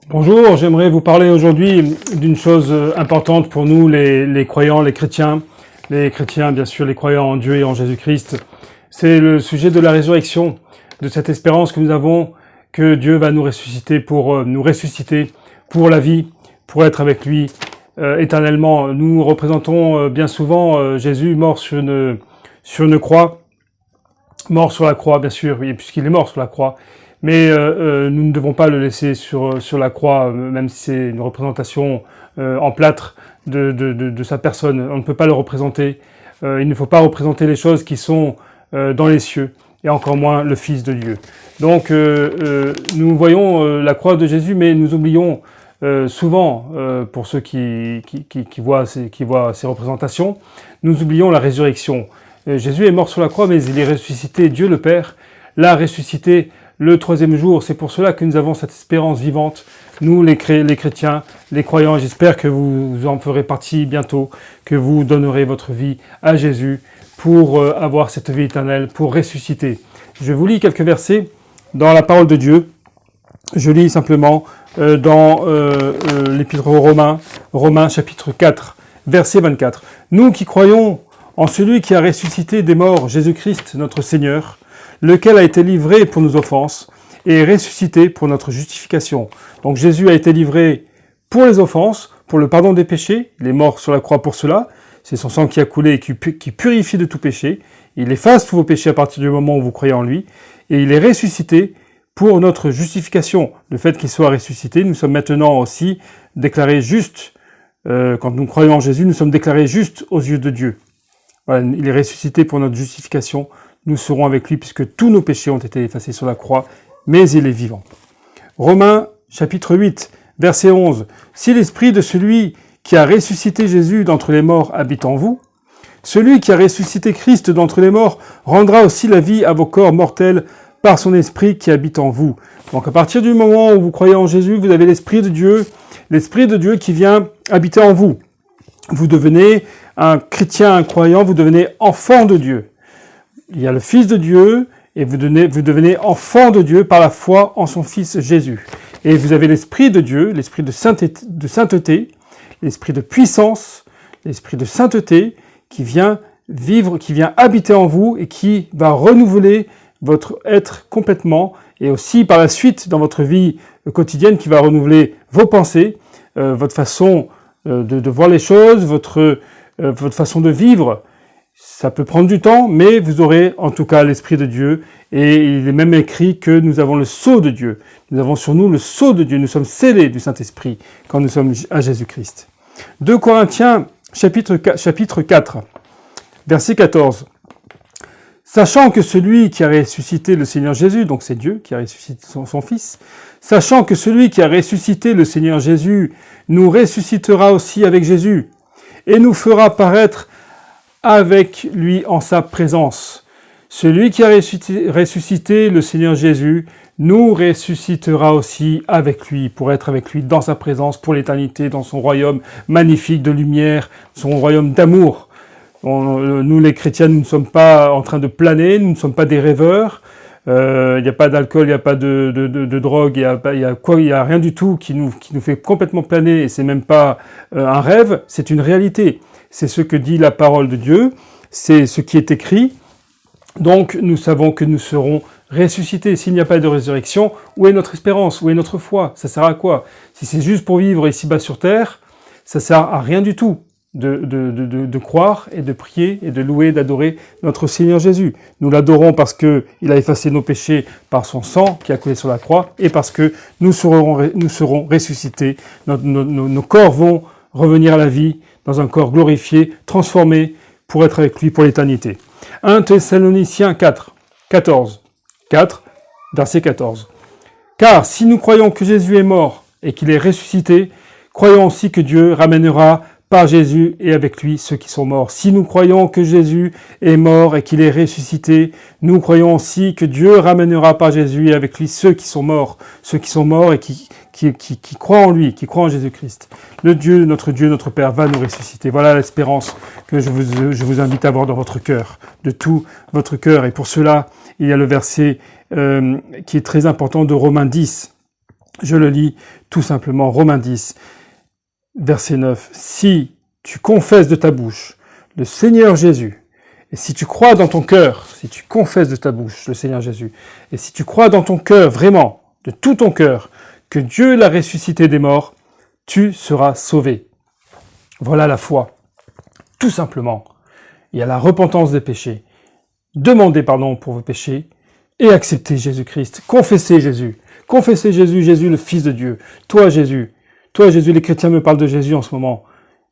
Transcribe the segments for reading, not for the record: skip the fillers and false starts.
Bonjour, j'aimerais vous parler aujourd'hui d'une chose importante pour nous, les croyants, les chrétiens bien sûr, les croyants en Dieu et en Jésus-Christ. C'est le sujet de la résurrection, de cette espérance que nous avons que Dieu va nous ressusciter pour la vie, pour être avec lui éternellement. Nous représentons bien souvent Jésus mort sur une croix, mort sur la croix bien sûr, oui, puisqu'il est mort sur la croix. Mais nous ne devons pas le laisser sur la croix, même si c'est une représentation en plâtre de sa personne. On ne peut pas le représenter. Il ne faut pas représenter les choses qui sont dans les cieux, et encore moins le Fils de Dieu. Donc nous voyons la croix de Jésus, mais nous oublions souvent, pour ceux qui voient ces représentations, nous oublions la résurrection. Jésus est mort sur la croix, mais il est ressuscité. Dieu le Père l'a ressuscité le troisième jour. C'est pour cela que nous avons cette espérance vivante, nous les chrétiens, les croyants. J'espère que vous en ferez partie bientôt, que vous donnerez votre vie à Jésus pour avoir cette vie éternelle, pour ressusciter. Je vous lis quelques versets dans la parole de Dieu. Je lis simplement dans l'épître aux Romains chapitre 4, verset 24. Nous qui croyons en celui qui a ressuscité des morts, Jésus-Christ, notre Seigneur, lequel a été livré pour nos offenses et ressuscité pour notre justification. Donc Jésus a été livré pour les offenses, pour le pardon des péchés. Il est mort sur la croix pour cela. C'est son sang qui a coulé et qui purifie de tout péché. Il efface tous vos péchés à partir du moment où vous croyez en lui. Et il est ressuscité pour notre justification. Le fait qu'il soit ressuscité, nous sommes maintenant aussi déclarés justes. Quand nous croyons en Jésus, nous sommes déclarés justes aux yeux de Dieu. Voilà, il est ressuscité pour notre justification. Nous serons avec lui puisque tous nos péchés ont été effacés sur la croix, mais il est vivant. Romains chapitre 8, verset 11. Si l'esprit de celui qui a ressuscité Jésus d'entre les morts habite en vous, celui qui a ressuscité Christ d'entre les morts rendra aussi la vie à vos corps mortels par son esprit qui habite en vous. Donc à partir du moment où vous croyez en Jésus, vous avez l'esprit de Dieu qui vient habiter en vous. Vous devenez un chrétien, un croyant, vous devenez enfant de Dieu. Il y a le Fils de Dieu, et vous devenez enfant de Dieu par la foi en son Fils Jésus. Et vous avez l'Esprit de Dieu, l'Esprit de sainteté, l'Esprit de puissance, l'Esprit de sainteté, qui vient vivre, qui vient habiter en vous, et qui va renouveler votre être complètement, et aussi par la suite, dans votre vie quotidienne, qui va renouveler vos pensées, votre façon de voir les choses, votre façon de vivre. Ça peut prendre du temps, mais vous aurez en tout cas l'Esprit de Dieu. Et il est même écrit que nous avons le sceau de Dieu. Nous avons sur nous le sceau de Dieu. Nous sommes scellés du Saint-Esprit quand nous sommes à Jésus-Christ. 2 Corinthiens, chapitre 4, verset 14. Sachant que celui qui a ressuscité le Seigneur Jésus, donc c'est Dieu qui a ressuscité son Fils, sachant que celui qui a ressuscité le Seigneur Jésus nous ressuscitera aussi avec Jésus et nous fera paraître avec lui en sa présence. Celui qui a ressuscité le Seigneur Jésus nous ressuscitera aussi avec lui, pour être avec lui dans sa présence, pour l'éternité, dans son royaume magnifique de lumière, son royaume d'amour. Nous les chrétiens, nous ne sommes pas en train de planer, nous ne sommes pas des rêveurs. Il n'y a pas d'alcool, il n'y a pas de drogue, il y a rien du tout qui nous fait complètement planer, et c'est même pas un rêve, c'est une réalité. C'est ce que dit la parole de Dieu, c'est ce qui est écrit. Donc nous savons que nous serons ressuscités. S'il n'y a pas de résurrection, où est notre espérance? Où est notre foi? Ça sert à quoi? Si c'est juste pour vivre ici-bas sur terre, ça sert à rien du tout de croire et de prier et de louer, d'adorer notre Seigneur Jésus. Nous l'adorons parce que il a effacé nos péchés par son sang qui a coulé sur la croix, et parce que nous serons ressuscités. Nos corps vont revenir à la vie dans un corps glorifié, transformé, pour être avec lui pour l'éternité. 1 Thessaloniciens 4, verset 14. Car si nous croyons que Jésus est mort et qu'il est ressuscité, croyons aussi que Dieu ramènera par Jésus et avec lui ceux qui sont morts. Si nous croyons que Jésus est mort et qu'il est ressuscité, nous croyons aussi que Dieu ramènera par Jésus et avec lui ceux qui sont morts et qui croient en lui, qui croient en Jésus-Christ. Notre Dieu, notre Père va nous ressusciter. Voilà l'espérance que je vous invite à avoir dans votre cœur, de tout votre cœur. Et pour cela, il y a le verset qui est très important de Romains 10. Je le lis tout simplement, Romains 10, verset 9. Si tu confesses de ta bouche le Seigneur Jésus, et si tu crois dans ton cœur, si tu confesses de ta bouche le Seigneur Jésus, et si tu crois dans ton cœur, vraiment, de tout ton cœur, que Dieu l'a ressuscité des morts, tu seras sauvé. Voilà la foi. Tout simplement. Il y a la repentance des péchés. Demandez pardon pour vos péchés et acceptez Jésus-Christ. Confessez Jésus. Confessez Jésus, Jésus le Fils de Dieu. Toi Jésus, les chrétiens me parlent de Jésus en ce moment.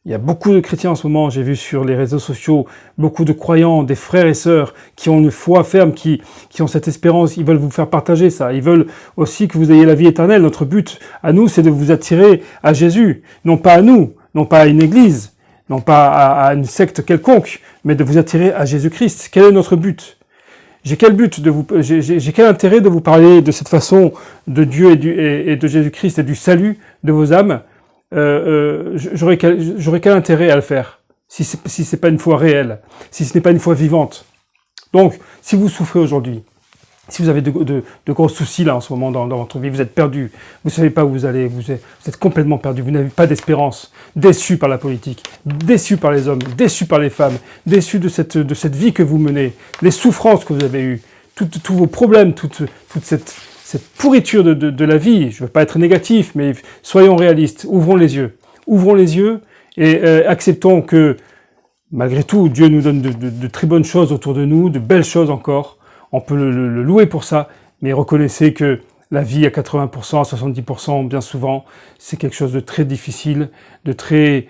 Il y a beaucoup de chrétiens en ce moment, j'ai vu sur les réseaux sociaux, beaucoup de croyants, des frères et sœurs qui ont une foi ferme, qui ont cette espérance, ils veulent vous faire partager ça. Ils veulent aussi que vous ayez la vie éternelle. Notre but à nous, c'est de vous attirer à Jésus. Non pas à nous, non pas à une église, non pas à une secte quelconque, mais de vous attirer à Jésus-Christ. Quel est notre but ? J'ai quel intérêt de vous parler de cette façon de Dieu et de Jésus-Christ et du salut de vos âmes? J'aurais quel intérêt à le faire si c'est pas une foi réelle, si ce n'est pas une foi vivante. Donc, si vous souffrez aujourd'hui, si vous avez de gros soucis là en ce moment dans votre vie, vous êtes perdu, vous savez pas où vous allez, vous êtes complètement perdu, vous n'avez pas d'espérance, déçu par la politique, déçu par les hommes, déçu par les femmes, déçu de cette vie que vous menez, les souffrances que vous avez eues, tous vos problèmes, toute cette pourriture de la vie. Je ne veux pas être négatif, mais soyons réalistes, ouvrons les yeux et acceptons que malgré tout, Dieu nous donne de très bonnes choses autour de nous, de belles choses encore. On peut le louer pour ça, mais reconnaissez que la vie à 80%, à 70%, bien souvent, c'est quelque chose de très difficile, de très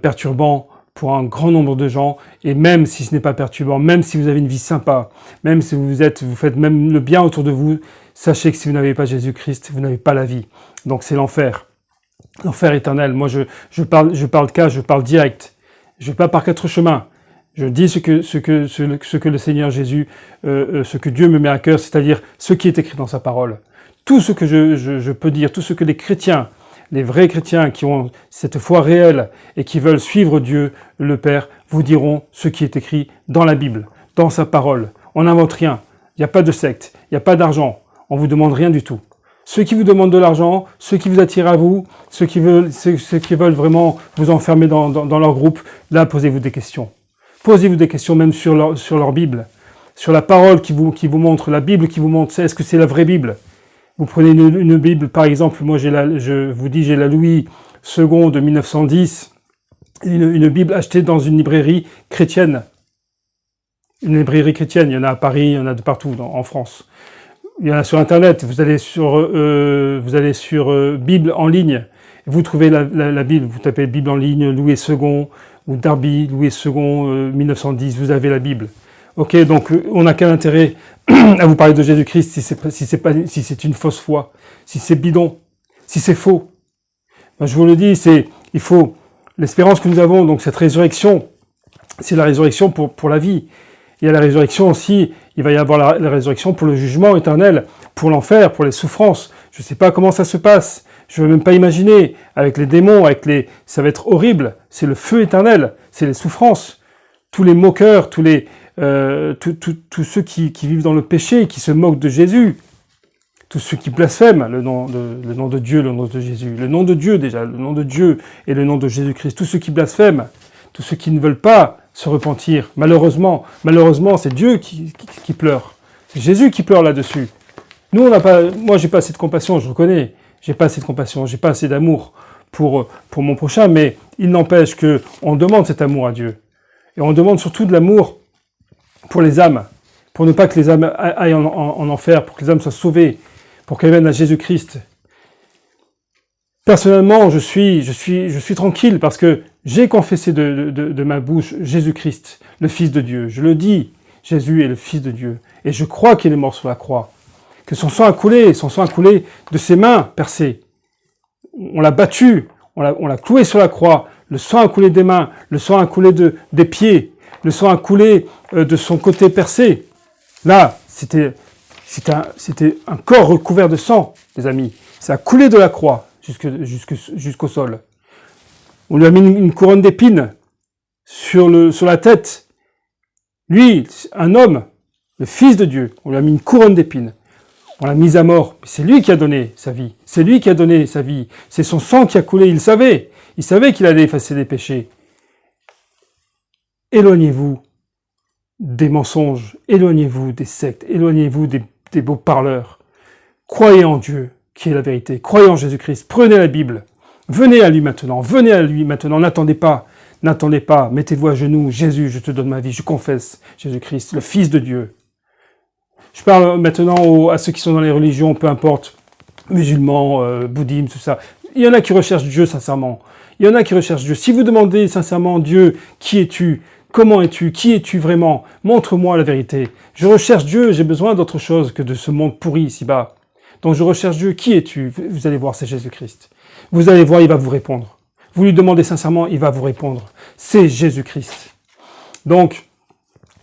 perturbant pour un grand nombre de gens. Et même si ce n'est pas perturbant, même si vous avez une vie sympa, même si vous faites même le bien autour de vous, sachez que si vous n'avez pas Jésus-Christ, vous n'avez pas la vie. Donc c'est l'enfer. L'enfer éternel. Moi, je parle direct. Je ne vais pas par quatre chemins. Je dis ce que le Seigneur Jésus, ce que Dieu me met à cœur, c'est-à-dire ce qui est écrit dans sa parole. Tout ce que je peux dire, tout ce que les chrétiens, les vrais chrétiens qui ont cette foi réelle et qui veulent suivre Dieu, le Père, vous diront ce qui est écrit dans la Bible, dans sa parole. On n'invente rien. Il n'y a pas de secte, il n'y a pas d'argent. On vous demande rien du tout. Ceux qui vous demandent de l'argent, ceux qui vous attirent à vous, ceux qui veulent vraiment vous enfermer dans leur groupe, là, posez-vous des questions. Posez-vous des questions même sur leur Bible, sur la parole qui vous montre, la Bible qui vous montre, est-ce que c'est la vraie Bible? Vous prenez une Bible, par exemple, moi j'ai la Louis II de 1910, une Bible achetée dans une librairie chrétienne. Une librairie chrétienne, il y en a à Paris, il y en a de partout en France. Il y en a sur Internet, vous allez sur Bible en ligne, vous trouvez la Bible, vous tapez Bible en ligne, Louis II, ou Darby, Louis II, 1910, vous avez la Bible. Ok, donc on n'a quel intérêt à vous parler de Jésus-Christ si c'est une fausse foi, si c'est bidon, si c'est faux. Ben, je vous le dis, il faut l'espérance que nous avons, donc cette résurrection, c'est la résurrection pour la vie. Il y a la résurrection aussi, il va y avoir la résurrection pour le jugement éternel, pour l'enfer, pour les souffrances. Je ne sais pas comment ça se passe. Je ne veux même pas imaginer. Avec les démons, ça va être horrible. C'est le feu éternel, c'est les souffrances. Tous les moqueurs, tous ceux qui vivent dans le péché, qui se moquent de Jésus. Tous ceux qui blasphèment le nom de Dieu, le nom de Jésus. Le nom de Dieu déjà, le nom de Dieu et le nom de Jésus-Christ. Tous ceux qui blasphèment, tous ceux qui ne veulent pas se repentir. Malheureusement, c'est Dieu qui pleure. C'est Jésus qui pleure là-dessus. Moi j'ai pas assez de compassion, je reconnais. J'ai pas assez de compassion, j'ai pas assez d'amour pour mon prochain, mais il n'empêche que on demande cet amour à Dieu. Et on demande surtout de l'amour pour les âmes, pour ne pas que les âmes aillent en enfer, pour que les âmes soient sauvées, pour qu'elles viennent à Jésus-Christ. Personnellement, je suis tranquille parce que j'ai confessé de ma bouche Jésus-Christ, le Fils de Dieu. Je le dis, Jésus est le Fils de Dieu. Et je crois qu'il est mort sur la croix. Que son sang a coulé de ses mains percées. On l'a battu, on l'a cloué sur la croix. Le sang a coulé des mains, le sang a coulé des pieds, le sang a coulé de son côté percé. Là, c'était un corps recouvert de sang, les amis. Ça a coulé de la croix jusqu'au sol. On lui a mis une couronne d'épines sur la tête. Lui, un homme, le Fils de Dieu, on lui a mis une couronne d'épines. on l'a mis à mort. C'est lui qui a donné sa vie. C'est lui qui a donné sa vie. C'est son sang qui a coulé. Il savait. Il savait qu'il allait effacer les péchés. Éloignez-vous des mensonges. Éloignez-vous des sectes. Éloignez-vous des beaux parleurs. Croyez en Dieu, qui est la vérité. Croyez en Jésus-Christ. Prenez la Bible. Venez à lui maintenant. Venez à lui maintenant. N'attendez pas. N'attendez pas. Mettez-vous à genoux. Jésus, je te donne ma vie. Je confesse Jésus-Christ, le Fils de Dieu. Je parle maintenant à ceux qui sont dans les religions, peu importe, musulmans, bouddhisme, tout ça. Il y en a qui recherchent Dieu sincèrement. Il y en a qui recherchent Dieu. Si vous demandez sincèrement, Dieu, qui es-tu? Comment es-tu? Qui es-tu vraiment? Montre-moi la vérité. Je recherche Dieu, j'ai besoin d'autre chose que de ce monde pourri ici-bas. Donc je recherche Dieu, qui es-tu? Vous allez voir, c'est Jésus-Christ. Vous allez voir, il va vous répondre. Vous lui demandez sincèrement, il va vous répondre. C'est Jésus-Christ. Donc,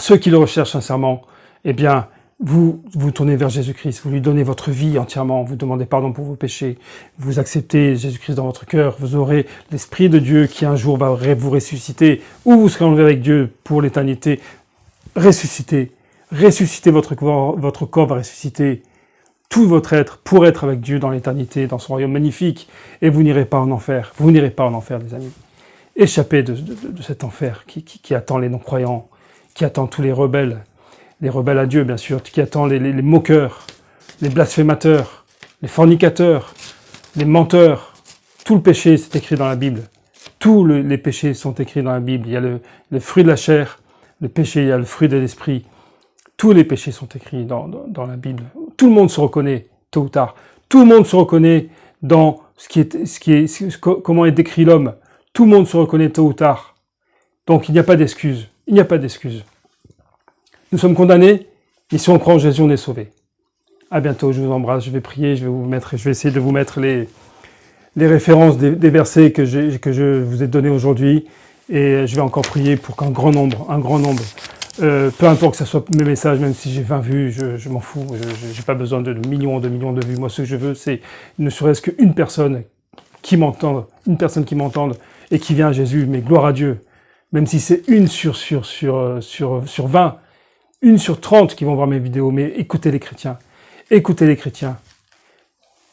ceux qui le recherchent sincèrement, eh bien, vous tournez vers Jésus-Christ, vous lui donnez votre vie entièrement, vous demandez pardon pour vos péchés, vous acceptez Jésus-Christ dans votre cœur, vous aurez l'Esprit de Dieu qui un jour va vous ressusciter, ou vous serez enlevé avec Dieu pour l'éternité. Ressuscitez, votre corps va ressusciter, tout votre être pour être avec Dieu dans l'éternité, dans son royaume magnifique, et vous n'irez pas en enfer, les amis. Échappez de cet enfer qui attend les non-croyants, qui attend tous les rebelles à Dieu, bien sûr, qui attend les moqueurs, les blasphémateurs, les fornicateurs, les menteurs. Tout le péché, c'est écrit dans la Bible. Tous les péchés sont écrits dans la Bible. Il y a le fruit de la chair, le péché, il y a le fruit de l'esprit. Tous les péchés sont écrits dans la Bible. Tout le monde se reconnaît, tôt ou tard. Tout le monde se reconnaît dans comment est décrit l'homme. Tout le monde se reconnaît tôt ou tard. Donc il n'y a pas d'excuse. Il n'y a pas d'excuse. Nous sommes condamnés, et si on croit en Jésus, on est sauvés. À bientôt, je vous embrasse, je vais prier, je vais essayer de vous mettre les références des versets que je vous ai donnés aujourd'hui, et je vais encore prier pour qu'un grand nombre, peu importe que ce soit mes messages, même si j'ai 20 vues, je m'en fous, je n'ai pas besoin de millions de vues. Moi, ce que je veux, c'est ne serait-ce qu'une personne qui m'entende, et qui vient à Jésus, mais gloire à Dieu. Même si c'est une sur 20, une sur 30 qui vont voir mes vidéos, mais écoutez les chrétiens. Écoutez les chrétiens.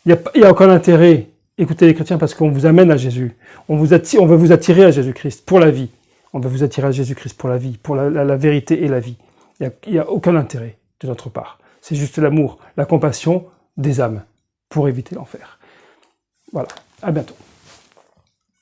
Il y a aucun intérêt. Écoutez les chrétiens parce qu'on vous amène à Jésus. On veut vous attirer à Jésus-Christ pour la vie. On veut vous attirer à Jésus-Christ pour la vie, pour la vérité et la vie. Il y a aucun intérêt de notre part. C'est juste l'amour, la compassion des âmes pour éviter l'enfer. Voilà. À bientôt.